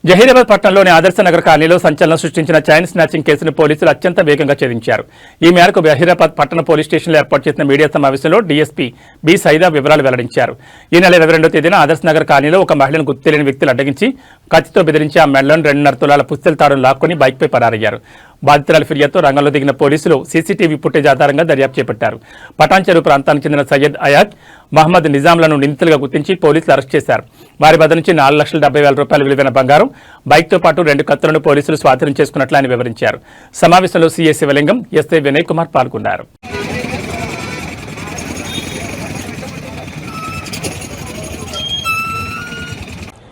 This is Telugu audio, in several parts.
జహీరాబాద్ పట్టణంలోని ఆదర్శ నగర్ కాలనీలో సంచలనం సృష్టించిన చైన్ స్నాచింగ్ కేసును పోలీసులు అత్యంత వేగంగా ఛేదించారు. ఈ మేరకు జహీరాబాద్ పట్టణ పోలీస్ స్టేషన్లో ఏర్పాటు చేసిన మీడియా సమావేశంలో డీఎస్పీ బి సైదా వివరాలు వెల్లడించారు. ఈ నెల 22వ తేదీన ఆదర్శ నగర్ కాలనీలో ఒక మహిళను గుర్తు తెలియని వ్యక్తులు అడ్డగించి కత్తితో బెదిరించి ఆ మెడలోని 2.5 తులాల పుస్తెల తాడును లాక్కొని బైక్పై పరారయ్యారు. బాధితురాలి ఫిర్యాదుతో రంగంలో దిగిన పోలీసులు సీసీటీవీ ఫుటేజ్ ఆధారంగా దర్యాప్తు చేపట్టారు. పటాన్ చెరువు ప్రాంతానికి చెందిన సయ్యద్ అయాజ్, మహమ్మద్ నిజాంలను నిందితులుగా గుర్తించి పోలీసులు అరెస్ట్ చేశారు. వారి వద్ద నుంచి 4,70,000 రూపాయలు విలువైన బంగారం, బైక్తో పాటు 2 కత్తులను పోలీసులు స్వాధీనం చేసుకున్నట్లు ఆయన వివరించారు. సమావేశంలో సీఏ శివలింగం, ఎస్ఐ వినయ్ కుమార్ పాల్గొన్నారు.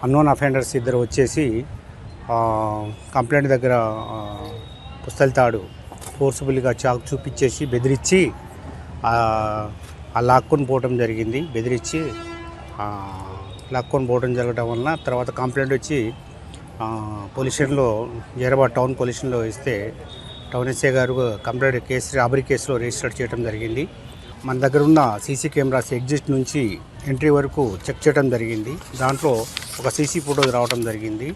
అన్నోన్ అఫెండర్స్ ఇద్దరు వచ్చేసి కంప్లైంట్ దగ్గర పుస్తల తాడు ఫోర్స్ఫుల్గా చాకు చూపించేసి బెదిరించి లాక్కొని పోవడం జరిగింది. బెదిరించి లాక్కొని పోవడం జరగడం వలన తర్వాత కంప్లైంట్ వచ్చి పోలీస్ స్టేషన్లో జహీరాబాద్ టౌన్ పోలీస్ స్టేషన్లో ఇస్తే టౌన్ ఎస్ఐ గారు కంప్లైంట్ కేసు రాబరీ కేసులో రిజిస్టర్ చేయడం జరిగింది. మన దగ్గర ఉన్న సీసీ కెమెరాస్ ఎగ్జిట్ నుంచి ఎంట్రీ వరకు చెక్ చేయడం జరిగింది. దాంట్లో ఒక సీసీ ఫుటేజ్ రావడం జరిగింది.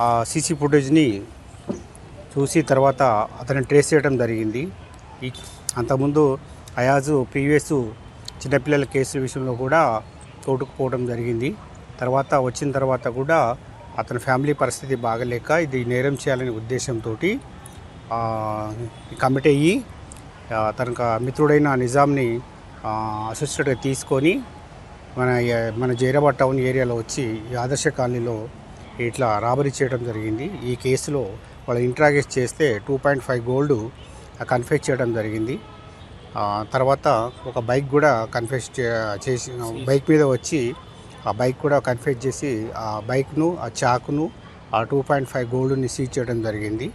ఆ సీసీ ఫుటేజ్ని చూసి తర్వాత అతన్ని ట్రేస్ చేయడం జరిగింది. అంతకుముందు అయాజు ప్రీవియస్ చిన్నపిల్లల కేసుల విషయంలో కూడా తోడుకుపోవడం జరిగింది. తర్వాత వచ్చిన తర్వాత కూడా అతని ఫ్యామిలీ పరిస్థితి బాగలేక ఇది నేరం చేయాలనే ఉద్దేశంతో కమిట్ అయ్యి తనకు మిత్రుడైన నిజాంని అసిస్టెంట్గా తీసుకొని మన జహీరాబాద్ టౌన్ ఏరియాలో వచ్చి ఆదర్శ కాలనీలో ఇట్లా రాబరీ చేయడం జరిగింది. ఈ కేసులో వాళ్ళు ఇంట్రాగేట్ చేస్తే 2.5 గోల్డ్ కన్ఫెస్ చేయడం జరిగింది. తర్వాత ఒక బైక్ కూడా కన్ఫెస్ చేసి బైక్ మీద వచ్చి ఆ బైక్ కూడా కన్ఫెస్ చేసి ఆ బైక్ను, ఆ చాకును, ఆ 2.5 గోల్డ్ని సీజ్ చేయడం జరిగింది.